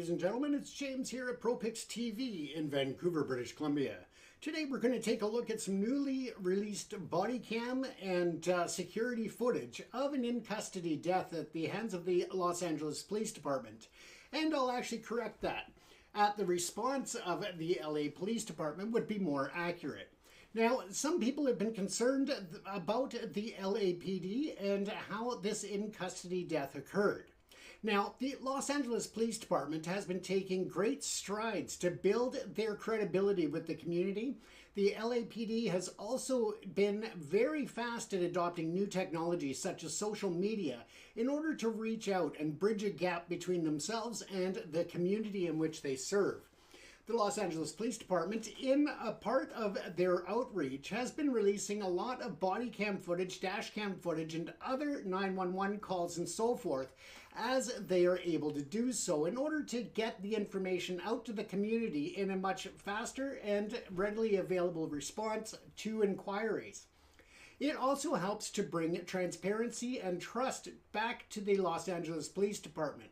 ladies and gentlemen. It's James here at ProPix TV in Vancouver, British Columbia. Today we're going to take a look at some newly released body cam and security footage of an in-custody death at the hands of the Los Angeles Police Department. And I'll actually correct that. The response of the LA Police Department would be more accurate. Now, some people have been concerned about the LAPD and how this in-custody death occurred. Now, the Los Angeles Police Department has been taking great strides to build their credibility with the community. The LAPD has also been very fast at adopting new technologies such as social media in order to reach out and bridge a gap between themselves and the community in which they serve. The Los Angeles Police Department, in a part of their outreach, has been releasing a lot of body cam footage, dash cam footage, and other 911 calls and so forth as they are able to do so in order to get the information out to the community in a much faster and readily available response to inquiries. It also helps to bring transparency and trust back to the Los Angeles Police Department.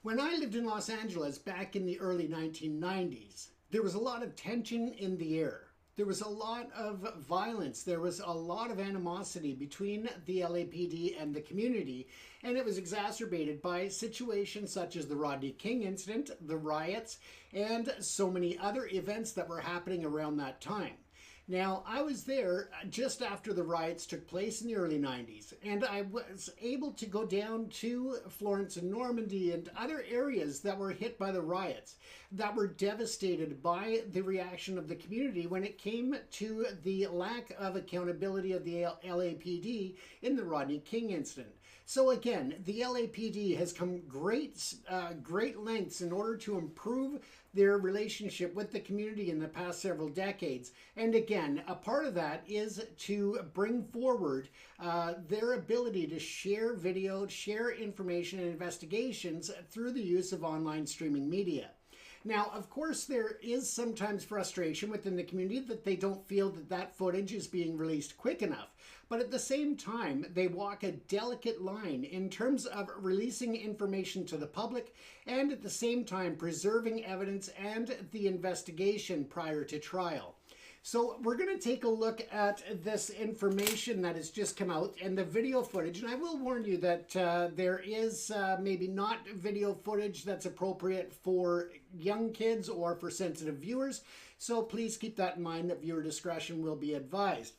When I lived in Los Angeles back in the early 1990s, there was a lot of tension in the air. There was a lot of violence. There was a lot of animosity between the LAPD and the community, and it was exacerbated by situations such as the Rodney King incident, the riots, and so many other events that were happening around that time. Now, I was there just after the riots took place in the early 90s, and I was able to go down to Florence and Normandy and other areas that were hit by the riots, that were devastated by the reaction of the community when it came to the lack of accountability of the LAPD in the Rodney King incident. So again, the LAPD has come great lengths in order to improve their relationship with the community in the past several decades. And again, a part of that is to bring forward their ability to share video, share information and investigations through the use of online streaming media. Now, of course, there is sometimes frustration within the community that they don't feel that that footage is being released quick enough. But at the same time, they walk a delicate line in terms of releasing information to the public and at the same time preserving evidence and the investigation prior to trial. So we're going to take a look at this information that has just come out and the video footage. And I will warn you that there is maybe not video footage that's appropriate for young kids or for sensitive viewers. So please keep that in mind, that viewer discretion will be advised.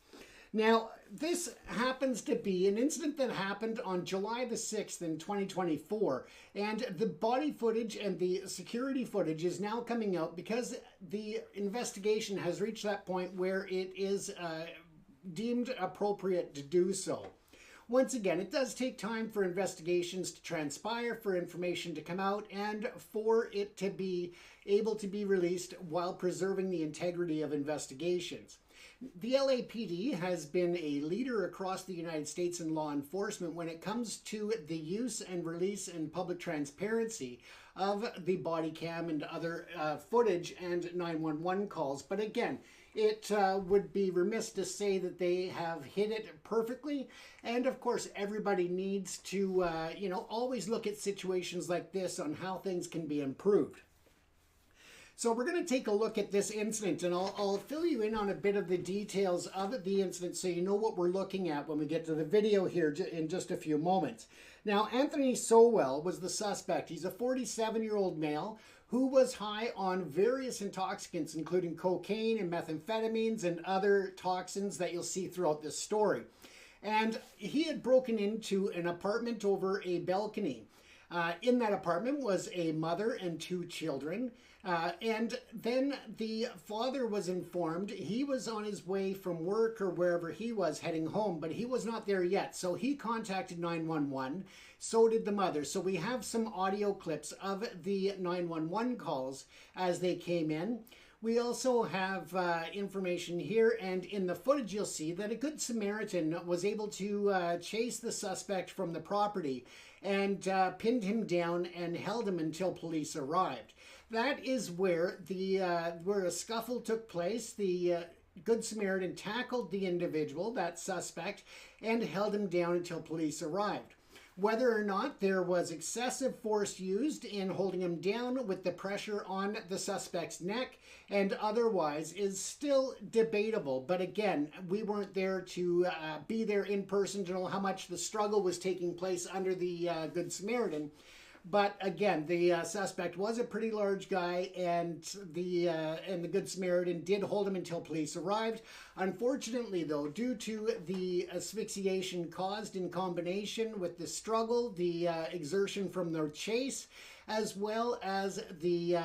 Now, this happens to be an incident that happened on July the 6th in 2024, and the body footage and the security footage is now coming out because the investigation has reached that point where it is deemed appropriate to do so. Once again, it does take time for investigations to transpire, for information to come out, and for it to be able to be released while preserving the integrity of investigations. The LAPD has been a leader across the United States in law enforcement when it comes to the use and release and public transparency of the body cam and other footage and 911 calls. But again, it would be remiss to say that they have hit it perfectly. And of course, everybody needs to, always look at situations like this on how things can be improved. So we're going to take a look at this incident, and I'll fill you in on a bit of the details of the incident so you know what we're looking at when we get to the video here in just a few moments. Now, Anthony Sowell was the suspect. He's a 47-year-old male who was high on various intoxicants, including cocaine and methamphetamines and other toxins that you'll see throughout this story. And he had broken into an apartment over a balcony. In that apartment was a mother and two children. And then the father was informed he was on his way from work or wherever he was heading home, but he was not there yet. So he contacted 911. So did the mother. So we have some audio clips of the 911 calls as they came in. We also have information here, and in the footage you'll see that a Good Samaritan was able to chase the suspect from the property and pinned him down and held him until police arrived. That is where where a scuffle took place. The Good Samaritan tackled the individual, that suspect, and held him down until police arrived. Whether or not there was excessive force used in holding him down with the pressure on the suspect's neck and otherwise is still debatable. But again, we weren't there to be there in person to know how much the struggle was taking place under the Good Samaritan. But again, the suspect was a pretty large guy, and the Good Samaritan did hold him until police arrived. Unfortunately, though, due to the asphyxiation caused in combination with the struggle, the exertion from the chase, as well as the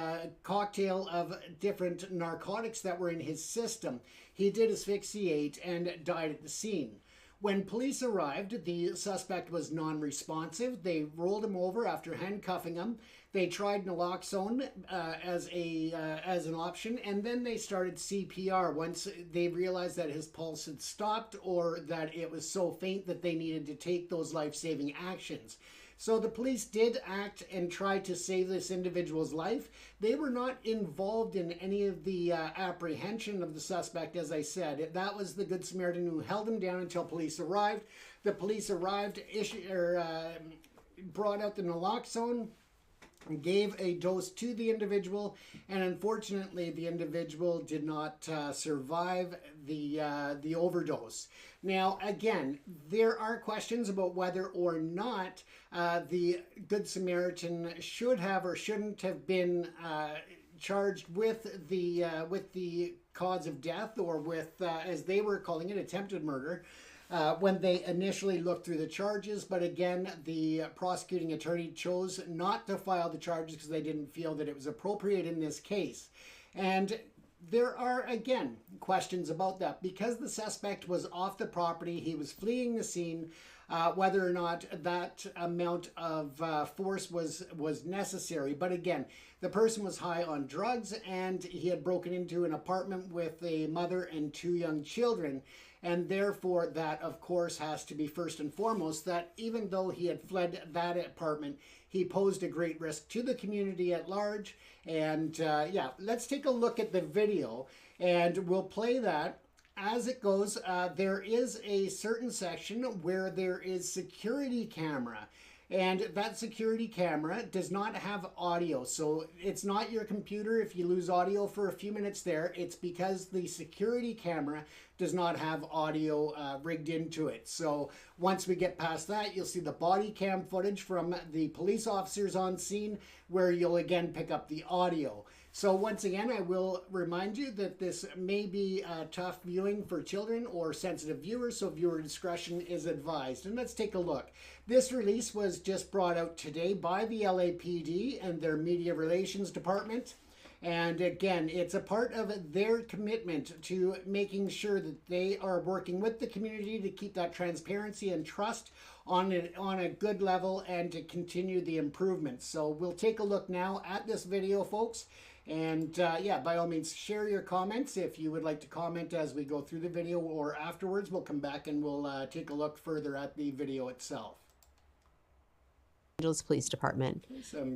cocktail of different narcotics that were in his system, he did asphyxiate and died at the scene. When police arrived, the suspect was non-responsive. They rolled him over after handcuffing him. They tried naloxone as an option, and then they started CPR once they realized that his pulse had stopped or that it was so faint that they needed to take those life-saving actions. So the police did act and try to save this individual's life. They were not involved in any of the apprehension of the suspect, as I said. That was the Good Samaritan who held him down until police arrived. The police arrived, brought out the naloxone, gave a dose to the individual, and unfortunately the individual did not survive the overdose. Now, again, there are questions about whether or not the Good Samaritan should have or shouldn't have been charged with the cause of death, or with, as they were calling it, attempted murder, when they initially looked through the charges. But again, the prosecuting attorney chose not to file the charges because they didn't feel that it was appropriate in this case. And there are, again, questions about that. Because the suspect was off the property, he was fleeing the scene, whether or not that amount of force was necessary. But again, the person was high on drugs, and he had broken into an apartment with a mother and 2 young children. And therefore, that, of course, has to be first and foremost, that even though he had fled that apartment, he posed a great risk to the community at large. And yeah, let's take a look at the video, and we'll play that as it goes. There is a certain section where there is security camera. And that security camera does not have audio. So it's not your computer if you lose audio for a few minutes there. It's because the security camera does not have audio rigged into it. So once we get past that, you'll see the body cam footage from the police officers on scene, where you'll again pick up the audio. So once again, I will remind you that this may be tough viewing for children or sensitive viewers, so viewer discretion is advised. And let's take a look. This release was just brought out today by the LAPD and their media relations department. And again, it's a part of their commitment to making sure that they are working with the community to keep that transparency and trust on a good level and to continue the improvements. So we'll take a look now at this video, folks. And yeah, by all means, share your comments if you would like to comment as we go through the video, or afterwards we'll come back and we'll take a look further at the video itself. Los Angeles Police Department.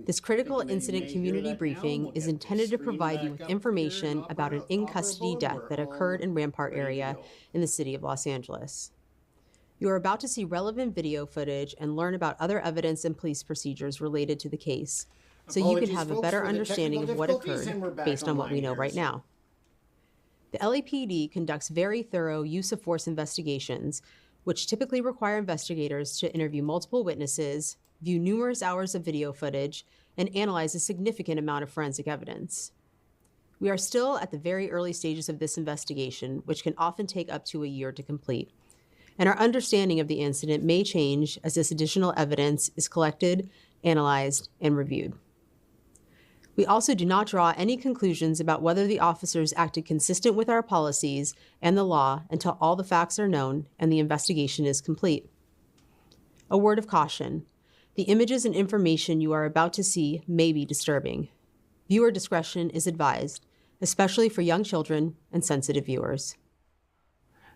This critical incident community briefing is intended to provide you with information about an in-custody death that occurred in Rampart area in the city of Los Angeles. You are about to see relevant video footage and learn about other evidence and police procedures related to the case, so you can have a better understanding of what occurred based on what we know right now. The LAPD conducts very thorough use of force investigations, which typically require investigators to interview multiple witnesses, view numerous hours of video footage, and analyze a significant amount of forensic evidence. We are still at the very early stages of this investigation, which can often take up to a year to complete. And our understanding of the incident may change as this additional evidence is collected, analyzed, and reviewed. We also do not draw any conclusions about whether the officers acted consistent with our policies and the law until all the facts are known and the investigation is complete. A word of caution: the images and information you are about to see may be disturbing. Viewer discretion is advised, especially for young children and sensitive viewers.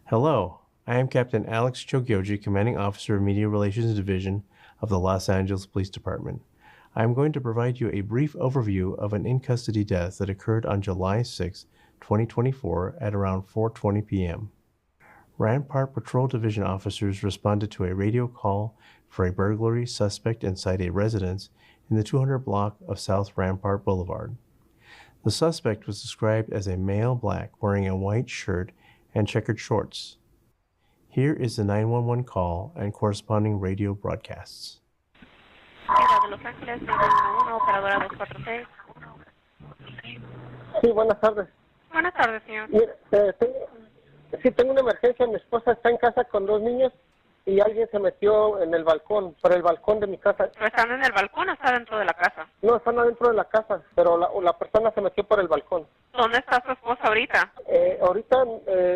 Hello, I am Captain Alex Chogyoji, Commanding Officer of Media Relations Division of the Los Angeles Police Department. I am going to provide you a brief overview of an in-custody death that occurred on July 6, 2024 at around 4:20 p.m. Rampart Patrol Division officers responded to a radio call for a burglary suspect inside a residence in the 200 block of South Rampart Boulevard. The suspect was described as a male black wearing a white shirt and checkered shorts. Here is the 911 call and corresponding radio broadcasts. Ciudad de Los Ángeles, 911, operadora 246. Sí, buenas tardes. Buenas tardes, señor. Mire, tengo una emergencia. Mi esposa está en casa con 2 niños y alguien se metió en el balcón, por el balcón de mi casa. ¿Están en el balcón o está dentro de la casa? No, están adentro de la casa, pero la persona se metió por el balcón. ¿Dónde está su esposa ahorita? Ahorita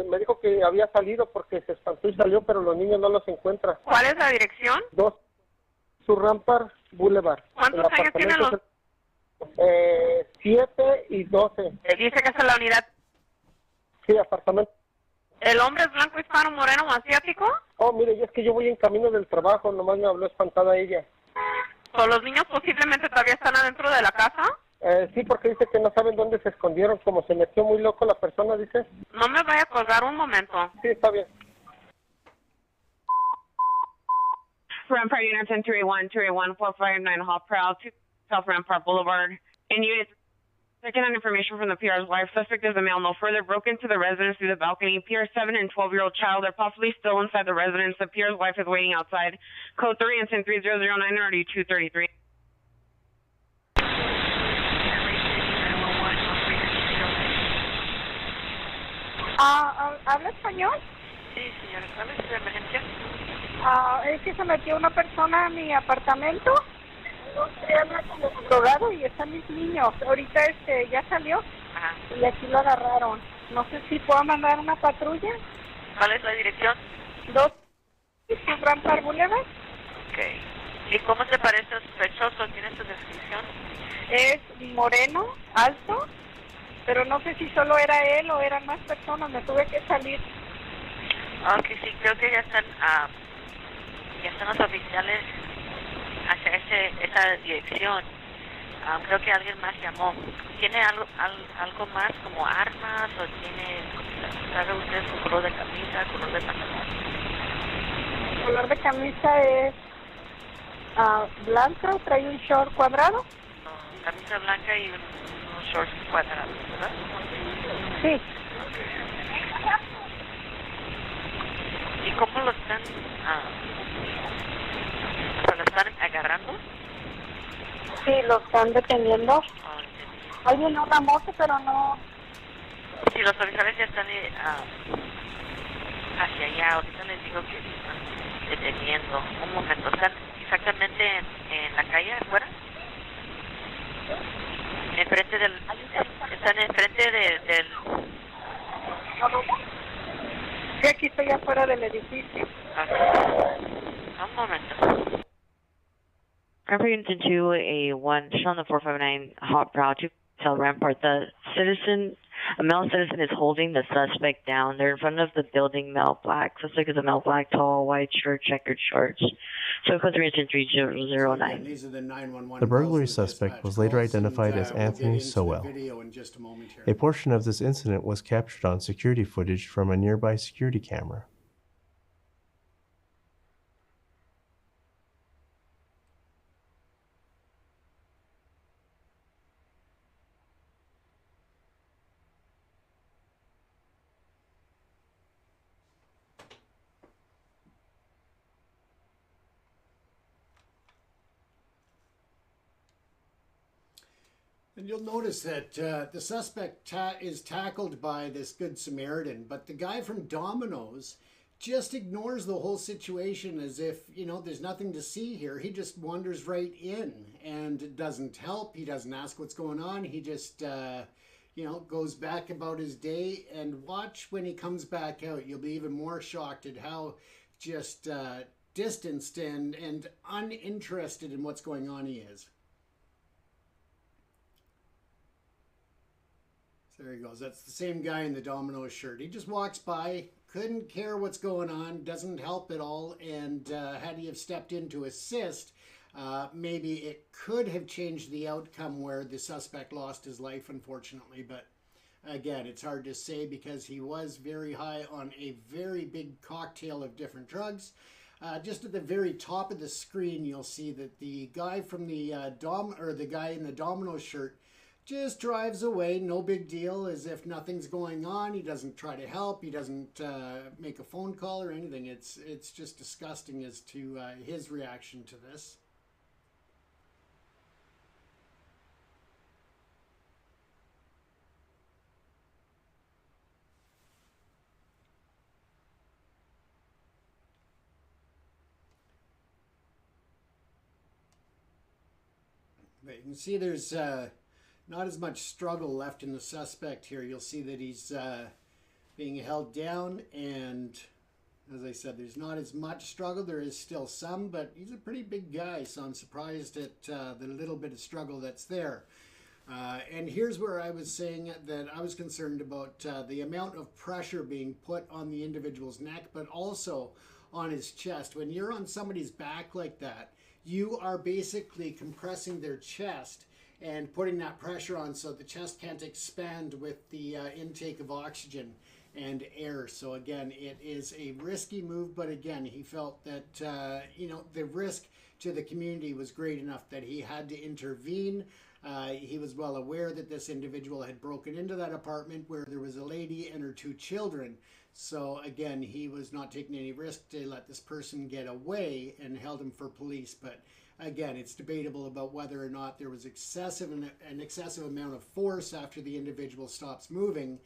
me dijo que había salido porque se espantó y salió, pero los niños no los encuentra. ¿Cuál es la dirección? 2 Sur Rampart Boulevard. ¿Cuántos años tienen los...? 7 y 12. Dice que es la unidad. Sí, apartamento. ¿El hombre es blanco, hispano, moreno o asiático? Oh, mire, es que yo voy en camino del trabajo, nomás me habló espantada ella. ¿O los niños posiblemente todavía están adentro de la casa? Sí, porque dice que no saben dónde se escondieron, como se metió muy loco la persona, dice. No me vaya a colgar un momento. Sí, está bien. Rampart Unit 1031, 281, 459 Hall Prowl, 2 South Rampart Boulevard. In units, checking on information from the PR's wife. Suspect is a male, no further. Broke into the residence through the balcony. PR 7 and 12-year-old child are possibly still inside the residence. The PR's wife is waiting outside. Code 3 and 3009 already 233. ¿Habla español? Sí, señora. ¿Cuál es su emergencia? Es que se metió una persona a mi apartamento. No sé, habla como drogado y están mis niños. Ahorita ya salió. Ajá. Y aquí lo agarraron. No sé si puedo mandar una patrulla. ¿Cuál es la dirección? 2 Rampart Boulevard. Ok. ¿Y cómo se parece al sospechoso? ¿Tiene su descripción? Es moreno, alto, pero no sé si solo era él o eran más personas. Me tuve que salir. Ok, sí, creo que ya están los oficiales hacia esa dirección. Creo que alguien más llamó. ¿Tiene algo más como armas o sabe usted su color de camisa, color de pantalón? El color de camisa es blanca, trae un short cuadrado. Camisa blanca y unos shorts cuadrados, ¿verdad? Sí. ¿Y cómo lo están agarrando? Sí, lo están deteniendo. Hay una moto, pero no... Sí, los oficiales ya están hacia allá. Ahorita les digo que están deteniendo. Un momento, ¿están exactamente en la calle afuera? Están enfrente del... Sí, aquí estoy afuera del edificio. Un momento. Rampart Unit 281, show on the 459 Hot Prowl, 2 South Rampart. A male citizen is holding the suspect down. They're in front of the building, male black. Suspect is a male black, tall, white shirt, checkered shorts. So code 33009. The burglary suspect was later identified as Anthony Sowell. A portion of this incident was captured on security footage from a nearby security camera. And you'll notice that the suspect is tackled by this Good Samaritan, but the guy from Domino's just ignores the whole situation as if, there's nothing to see here. He just wanders right in and doesn't help. He doesn't ask what's going on. He just, goes back about his day. And watch when he comes back out. You'll be even more shocked at how just distanced and uninterested in what's going on he is. There he goes. That's the same guy in the Domino's shirt. He just walks by, couldn't care what's going on, doesn't help at all, and had he have stepped in to assist, maybe it could have changed the outcome where the suspect lost his life, unfortunately. But again, it's hard to say because he was very high on a very big cocktail of different drugs. just at the very top of the screen, you'll see that the guy from the the guy in the domino shirt just drives away, no big deal, as if nothing's going on. He doesn't try to help. He doesn't make a phone call or anything. It's just disgusting as to his reaction to this. But you can see there's not as much struggle left in the suspect here. You'll see that he's being held down, and as I said, there's not as much struggle. There is still some, but he's a pretty big guy, so I'm surprised at the little bit of struggle that's there. And here's where I was saying that I was concerned about the amount of pressure being put on the individual's neck, but also on his chest. When you're on somebody's back like that, you are basically compressing their chest and putting that pressure on so the chest can't expand with the intake of oxygen and air. So again, it is a risky move, but again, he felt that the risk to the community was great enough that he had to intervene. He was well aware that this individual had broken into that apartment where there was a lady and her 2 children. So again, he was not taking any risk to let this person get away and held him for police. But again, it's debatable about whether or not there was an excessive amount of force after the individual stops moving,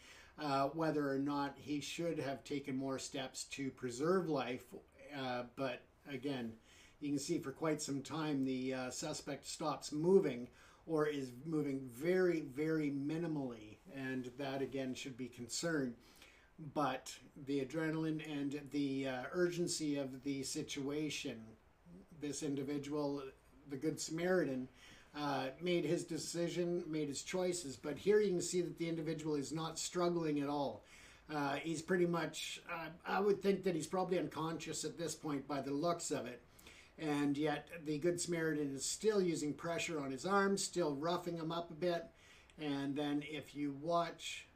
whether or not he should have taken more steps to preserve life. But again, you can see for quite some time the suspect stops moving or is moving very, very minimally. And that again should be concerned. But the adrenaline and the urgency of the situation, this individual, the Good Samaritan, made his decision, made his choices. But here you can see that the individual is not struggling at all. He's pretty much, I would think that he's probably unconscious at this point by the looks of it. And yet the Good Samaritan is still using pressure on his arms, still roughing him up a bit. And then if you watch,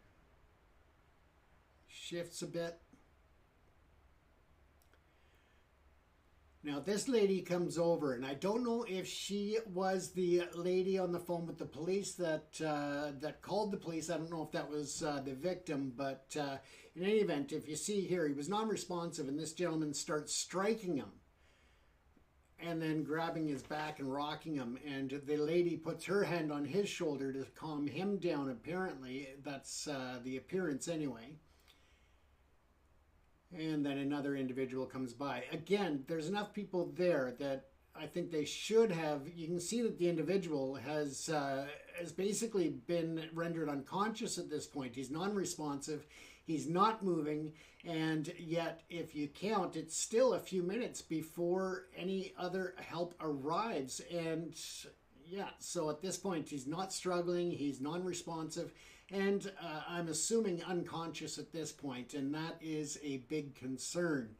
shifts a bit. Now this lady comes over, and I don't know if she was the lady on the phone with the police that called the police. I don't know if that was the victim, but in any event, if you see here, he was non-responsive, and this gentleman starts striking him and then grabbing his back and rocking him, and the lady puts her hand on his shoulder to calm him down. Apparently, that's the appearance anyway. And then another individual comes by. Again, there's enough people there that I think they should have. You can see that the individual has basically been rendered unconscious at this point. He's non-responsive. He's not moving. And yet, if you count, it's still a few minutes before any other help arrives. And yeah, so at this point, he's not struggling. He's non-responsive. And I'm assuming unconscious at this point, and that is a big concern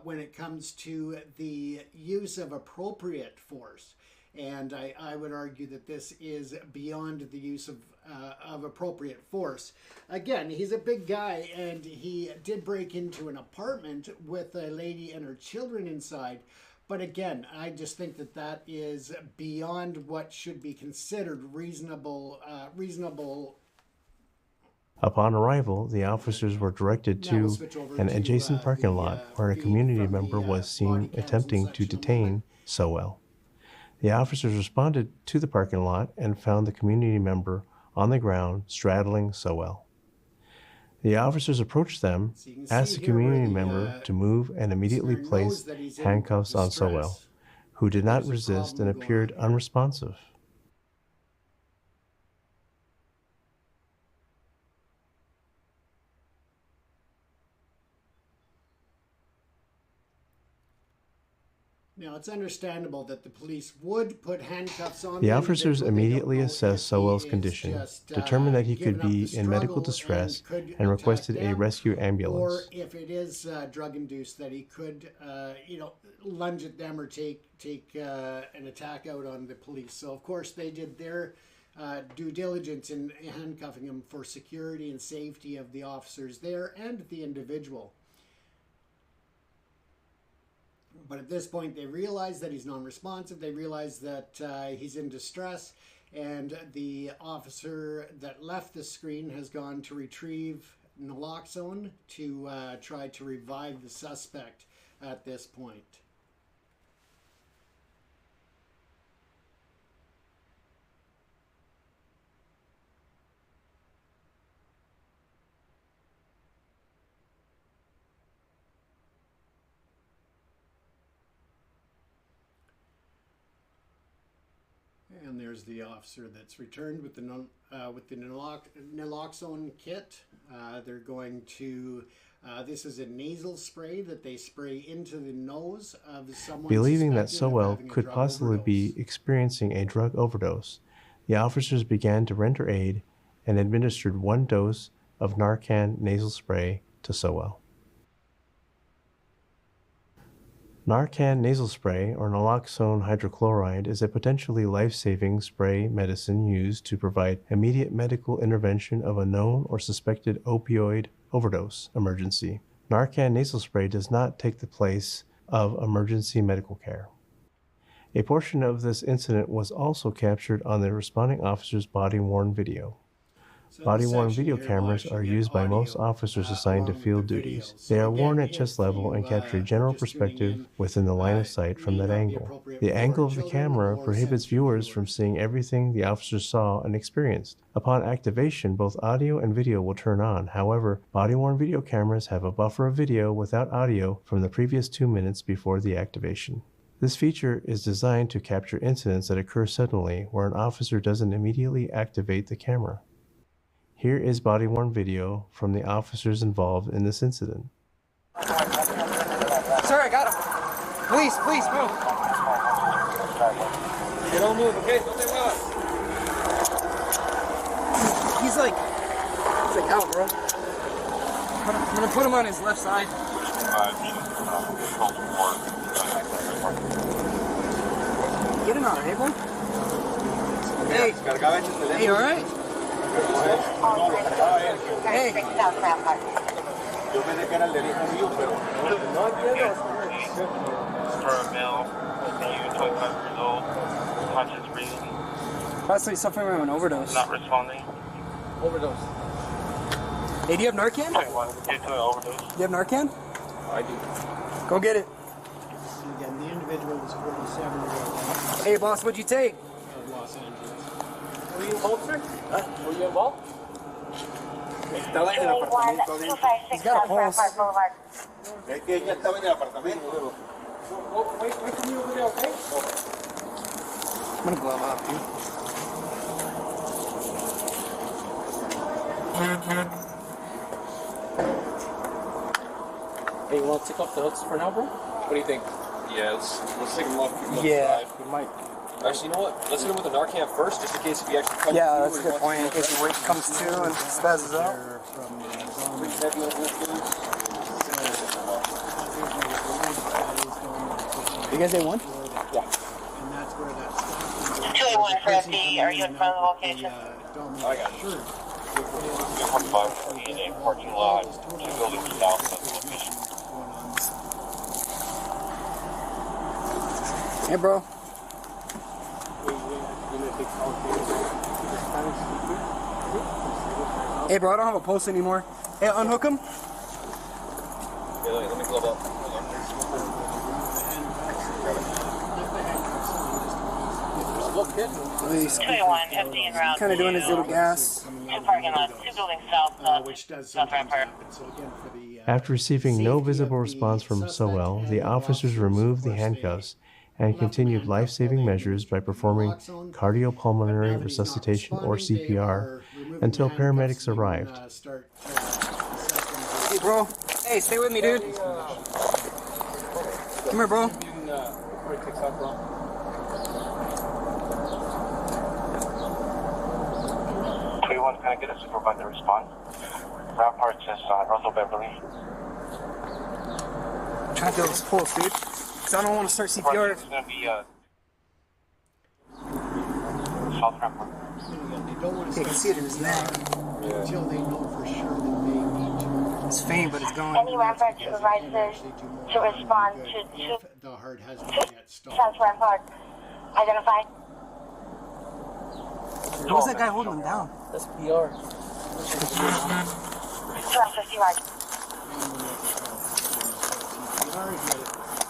when it comes to the use of appropriate force. And I would argue that this is beyond the use of appropriate force. Again, he's a big guy, and he did break into an apartment with a lady and her children inside. But again, I just think that that is beyond what should be considered reasonable. Upon arrival, the officers were directed to an adjacent parking lot where a community member was seen attempting to detain Sowell. The officers responded to the parking lot and found the community member on the ground straddling Sowell. The officers approached them, asked the community member to move, and immediately placed handcuffs on Sowell, who did not resist and appeared unresponsive. Now, it's understandable that the police would put handcuffs on the officers immediately assessed Sowell's condition, determined that he could be in medical distress, and requested a rescue ambulance. Or if it is drug-induced, that he could, lunge at them or take an attack out on the police. So, of course, they did their due diligence in handcuffing him for security and safety of the officers there and the individual. But at this point, they realize that he's non-responsive. They realize that he's in distress. And the officer that left the screen has gone to retrieve naloxone to try to revive the suspect at this point. And there's the officer that's returned with the naloxone kit. They're going to, this is a nasal spray that they spray into the nose of someone believing that suspected of Sowell having a could drug possibly overdose. be experiencing a drug overdose. The officers began to render aid and administered 1 dose of Narcan nasal spray to Sowell. Narcan nasal spray, or naloxone hydrochloride, is a potentially life-saving spray medicine used to provide immediate medical intervention of a known or suspected opioid overdose emergency. Narcan nasal spray does not take the place of emergency medical care. A portion of this incident was also captured on the responding officer's body-worn video. Body-worn video cameras are used by most officers assigned to field duties. They are worn at chest level and capture a general perspective within the line of sight from that angle. The angle of the camera prohibits viewers from seeing everything the officers saw and experienced. Upon activation, both audio and video will turn on. However, body-worn video cameras have a buffer of video without audio from the previous 2 minutes before the activation. This feature is designed to capture incidents that occur suddenly where an officer doesn't immediately activate the camera. Here is body-worn video from the officers involved in this incident. Sir, I got him. Please, move. You don't move, okay? Don't take off. He's like out, bro. I'm gonna put him on his left side. Get him out, hey, bro? Hey, you alright? Hey. For a male, 25 years old, conscious breathing. Possibly suffering from an overdose. Not responding. Overdose. Hey, do you have Narcan? Overdose. Do you have Narcan? I do. Go get it. Again, the individual was 47 years old. Hey, boss, what'd you take? Of Los Angeles. Were you involved, sir? Huh? Were you involved? He's got a pulse. Wait for me over there, okay? I'm gonna blow him up, dude. Hey, you want to take off the hooks for now, bro? What do you think? Yeah, let's take him off. Yeah, we might. Actually, you know what? Let's hit him with the Narcan first, just in case if he actually comes yeah, that's a good point. In case the weight comes to and spazzes out. You guys A1? Yeah. And that's where that's 281 for FD. Are you in front of the location? I got it. Sure. 45 in a parking lot, 2 buildings south of the location. Hey, bro. Hey, bro, I don't have a pulse anymore. Hey, unhook him. Yeah, let me glove up. He's 281 FD en route. kind of doing his little gas. 2 parking lots, 2 buildings south. which does South sometimes Rampart. happen. So again, for the After receiving no safety of visible the response from suspect Sowell, and the officers officers, removed of the course, handcuffs they and left them continued handcuffed life-saving while they measures by administered performing naloxone. But cardiopulmonary now that he's not resuscitation or responding, they CPR are removing until the handcuffs paramedics and, arrived. start assessing Hey, bro. Hey, stay with me, dude. Come here, bro. Can I get a supervisor response? Rampart says Russell Beverly. I'm trying to feel this pulse, dude. Because I don't want to start CPR. It's going to be South Rampart. They don't want to You can see it in his neck. until they know for sure that they need to. It's faint, but it's going. Any Rampart supervisors to respond to the heart has not yet stopped. South Rampart. Identify. What's that guy holding him down? That's PR. 1250 right.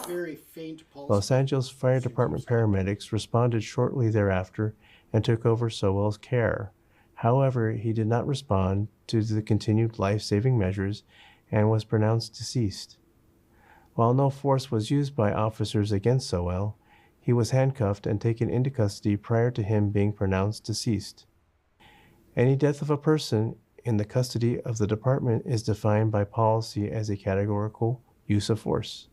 Very faint pulse. Los Angeles Fire Department paramedics responded shortly thereafter and took over Sowell's care. However, he did not respond to the continued life-saving measures and was pronounced deceased. While no force was used by officers against Sowell, he was handcuffed and taken into custody prior to him being pronounced deceased. Any death of a person in the custody of the department is defined by policy as a categorical use of force.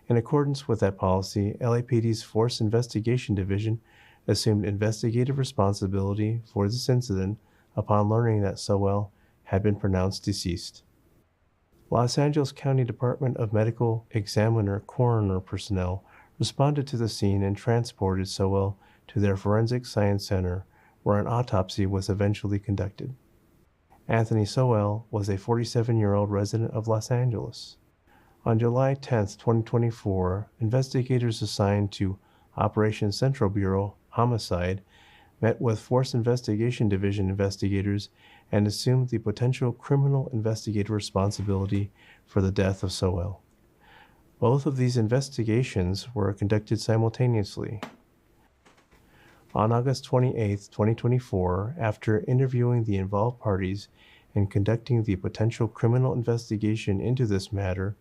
In accordance with that policy, LAPD's Force Investigation Division assumed investigative responsibility for this incident upon learning that Sowell had been pronounced deceased. Los Angeles County Department of Medical Examiner Coroner personnel responded to the scene and transported Sowell to their Forensic Science Center, where an autopsy was eventually conducted. Anthony Sowell was a 47-year-old resident of Los Angeles. On July 10, 2024, investigators assigned to Operation Central Bureau Homicide met with Force Investigation Division investigators and assumed the potential criminal investigative responsibility for the death of Sowell. Both of these investigations were conducted simultaneously. On August 28, 2024, after interviewing the involved parties and conducting the potential criminal investigation into this matter,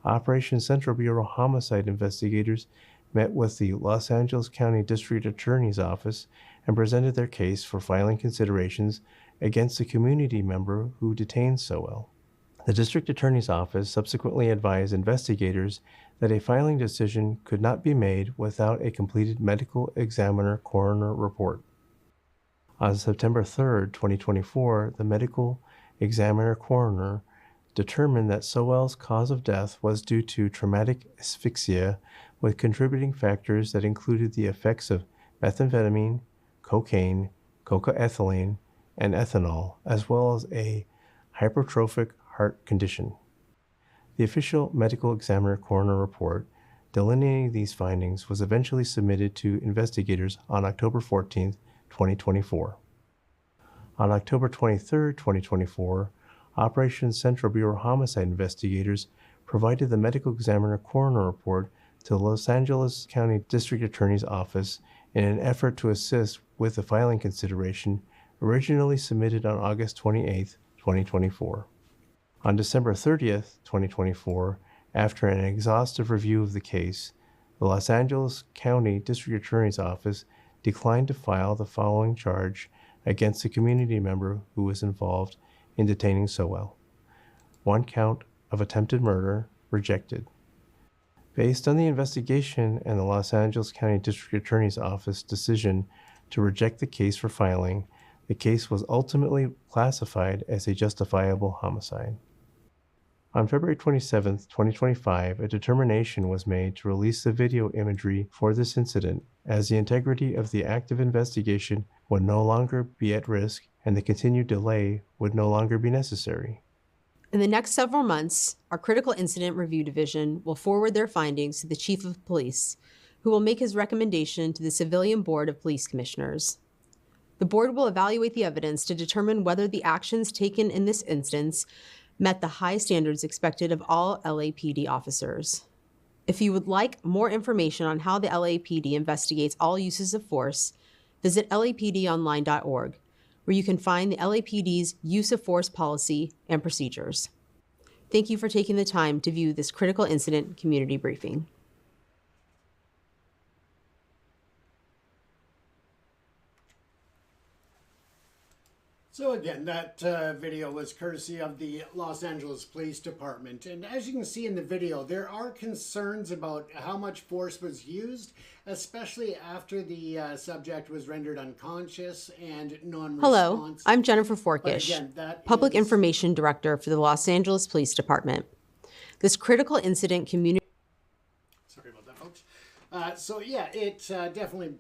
Operation Central Bureau Homicide investigators met with the Los Angeles County District Attorney's Office and presented their case for filing considerations against the community member who detained Sowell. The District Attorney's Office subsequently advised investigators that a filing decision could not be made without a completed medical examiner coroner report. On September 3, 2024, the medical examiner coroner determined that Sowell's cause of death was due to traumatic asphyxia with contributing factors that included the effects of methamphetamine, cocaine, cocaethylene, and ethanol, as well as a hypertrophic heart condition. The official medical examiner coroner report delineating these findings was eventually submitted to investigators on October 14, 2024. On October 23, 2024, Operation Central Bureau Homicide investigators provided the medical examiner coroner report to the Los Angeles County District Attorney's Office in an effort to assist with the filing consideration originally submitted on August 28, 2024. On December 30, 2024, after an exhaustive review of the case, the Los Angeles County District Attorney's Office declined to file the following charge against the community member who was involved in detaining Sowell. 1 count of attempted murder, rejected. Based on the investigation and the Los Angeles County District Attorney's Office decision to reject the case for filing, the case was ultimately classified as a justifiable homicide. On February 27, 2025, a determination was made to release the video imagery for this incident, as the integrity of the active investigation would no longer be at risk and the continued delay would no longer be necessary. In the next several months, our Critical Incident Review Division will forward their findings to the Chief of Police, who will make his recommendation to the Civilian Board of Police Commissioners. The board will evaluate the evidence to determine whether the actions taken in this instance met the high standards expected of all LAPD officers. If you would like more information on how the LAPD investigates all uses of force, visit lapdonline.org, where you can find the LAPD's use of force policy and procedures. Thank you for taking the time to view this critical incident community briefing. So again, that video was courtesy of the Los Angeles Police Department. And as you can see in the video, there are concerns about how much force was used, especially after the subject was rendered unconscious and non-responsive. Hello, I'm Jennifer Forkish, again, Public Information Director for the Los Angeles Police Department. This critical incident community... Sorry about that, folks. So yeah, it definitely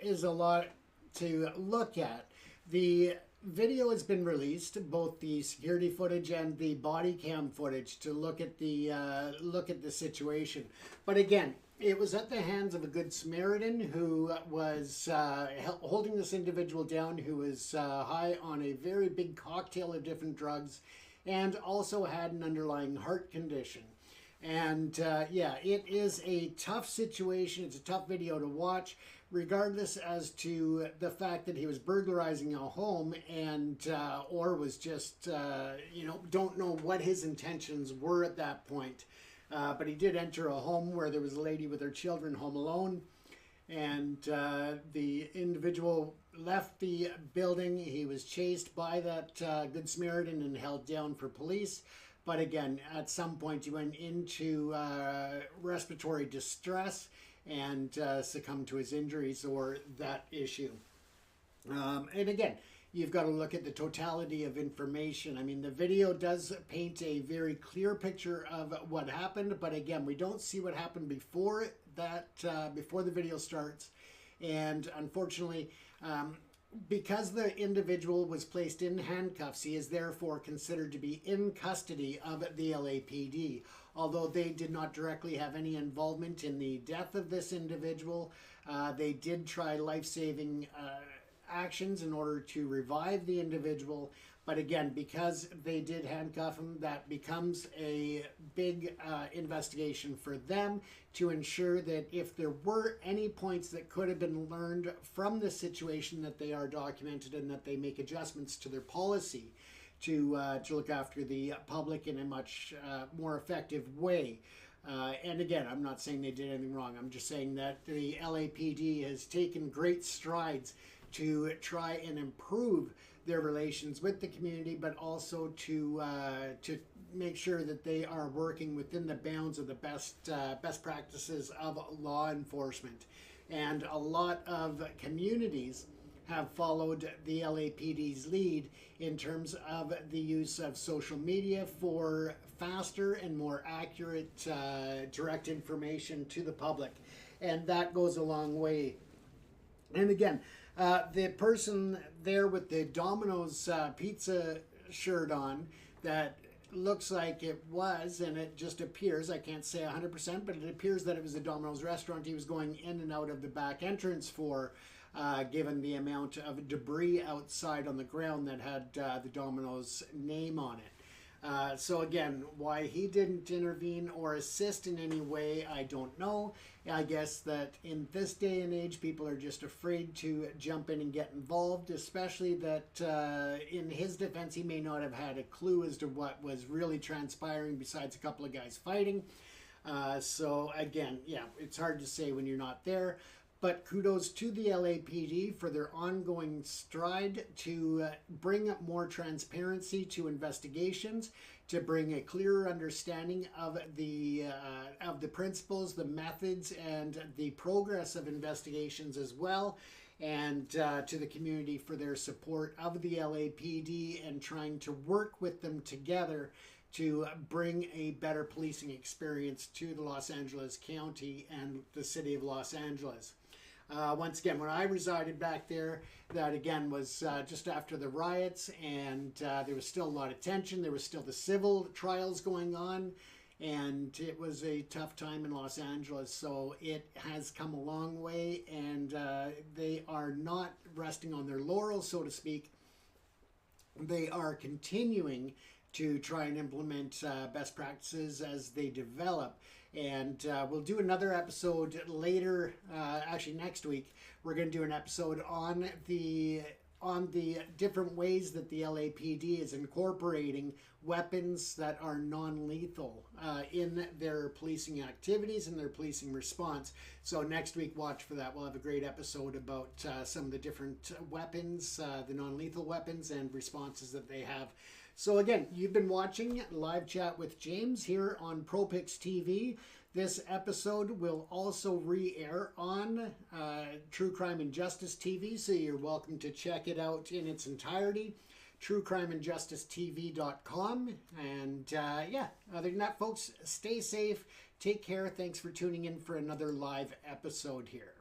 is a lot to look at. The video has been released, both the security footage and the body cam footage, to look at the situation. But again, It was at the hands of a Good Samaritan who was holding this individual down, who was high on a very big cocktail of different drugs and also had an underlying heart condition. And yeah, it is a tough situation. It's a tough video to watch, regardless as to the fact that he was burglarizing a home and or was just, you know, don't know what his intentions were at that point. But he did enter a home where there was a lady with her children home alone, and the individual left the building. He was chased by that Good Samaritan and held down for police. But again, at some point he went into respiratory distress and succumbed to his injuries or that issue. And again, you've got to look at the totality of information. I mean, the video does paint a very clear picture of what happened, but again, we don't see what happened before that, before the video starts. And unfortunately, because the individual was placed in handcuffs, he is therefore considered to be in custody of the LAPD. Although they did not directly have any involvement in the death of this individual, they did try life-saving actions in order to revive the individual. But again, because they did handcuff him, that becomes a big investigation for them to ensure that if there were any points that could have been learned from this situation, that they are documented and that they make adjustments to their policy to look after the public in a much more effective way. And again, I'm not saying they did anything wrong. I'm just saying that the LAPD has taken great strides to try and improve their relations with the community, but also to make sure that they are working within the bounds of the best practices of law enforcement. And a lot of communities have followed the LAPD's lead in terms of the use of social media for faster and more accurate direct information to the public. And that goes a long way. And again, the person there with the Domino's pizza shirt on, that looks like it was, and it just appears, I can't say 100%, but it appears that it was a Domino's restaurant he was going in and out of the back entrance for, given the amount of debris outside on the ground that had the Domino's name on it. So again, why he didn't intervene or assist in any way, I don't know. I guess that in this day and age, people are just afraid to jump in and get involved, especially that in his defense, he may not have had a clue as to what was really transpiring besides a couple of guys fighting. So again, yeah, it's hard to say when you're not there. But kudos to the LAPD for their ongoing stride to bring up more transparency to investigations, to bring a clearer understanding of the principles, the methods, and the progress of investigations as well, and to the community for their support of the LAPD and trying to work with them together to bring a better policing experience to the Los Angeles County and the city of Los Angeles. Once again, when I resided back there, that again was just after the riots, and there was still a lot of tension. There was still the civil trials going on, and it was a tough time in Los Angeles. So it has come a long way, and they are not resting on their laurels, so to speak. They are continuing to try and implement best practices as they develop. And we'll do another episode later, actually next week. We're going to do an episode on the different ways that the LAPD is incorporating weapons that are non-lethal in their policing activities and their policing response. So next week, watch for that. We'll have a great episode about some of the different weapons, the non-lethal weapons and responses that they have. So again, you've been watching Live Chat with James here on ProPix TV. This episode will also re-air on True Crime and Justice TV, so you're welcome to check it out in its entirety. TrueCrimeAndJusticeTV.com. And yeah, other than that, folks, stay safe, take care. Thanks for tuning in for another live episode here.